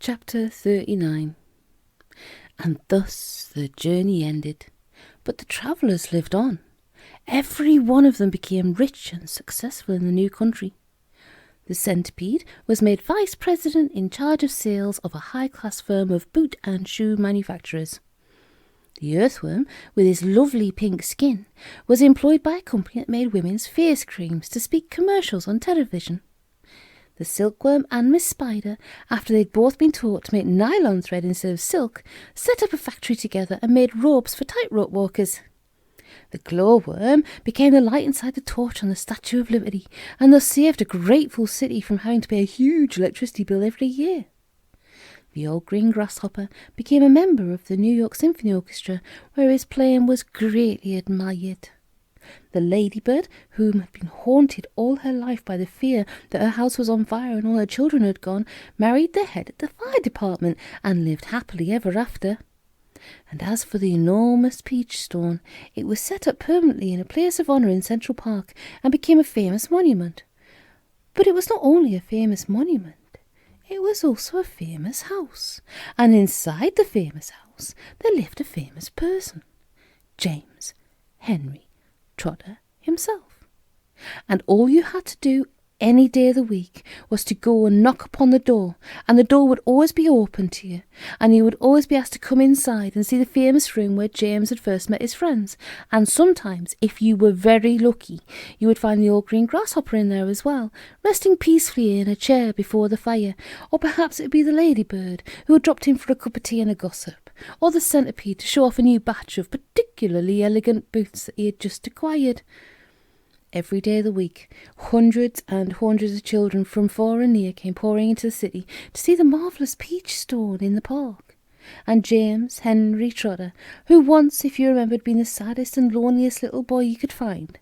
Chapter 39. And thus the journey ended, but the travellers lived on. Every one of them became rich and successful in the new country. The centipede was made vice president in charge of sales of a high-class firm of boot and shoe manufacturers. The earthworm, with his lovely pink skin, was employed by a company that made women's face creams to speak commercials on television. The silkworm and Miss Spider, after they'd both been taught to make nylon thread instead of silk, set up a factory together and made ropes for tightrope walkers. The glowworm became the light inside the torch on the Statue of Liberty, and thus saved a grateful city from having to pay a huge electricity bill every year. The old green grasshopper became a member of the New York Symphony Orchestra, where his playing was greatly admired. The ladybird, whom had been haunted all her life by the fear that her house was on fire and all her children had gone, married the head of the fire department and lived happily ever after. And as for the enormous peach stone, it was set up permanently in a place of honour in Central Park and became a famous monument. But it was not only a famous monument, it was also a famous house, and inside the famous house there lived a famous person, James Henry Trotter himself. And all you had to do any day of the week was to go and knock upon the door, and the door would always be open to you, and you would always be asked to come inside and see the famous room where James had first met his friends. And sometimes, if you were very lucky, you would find the old green grasshopper in there as well, resting peacefully in a chair before the fire, or perhaps it would be the ladybird who had dropped in for a cup of tea and a gossip, or the centipede to show off a new batch of particularly elegant boots that he had just acquired. Every day of the week, hundreds and hundreds of children from far and near came pouring into the city to see the marvellous peach stone in the park. And James Henry Trotter, who once, if you remember, had been the saddest and loneliest little boy you could find,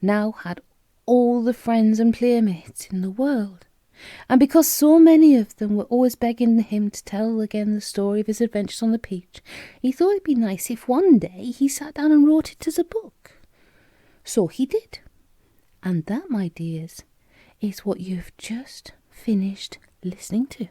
now had all the friends and playmates in the world. And because so many of them were always begging him to tell again the story of his adventures on the peach, he thought it'd be nice if one day he sat down and wrote it as a book. So he did. And that, my dears, is what you've just finished listening to.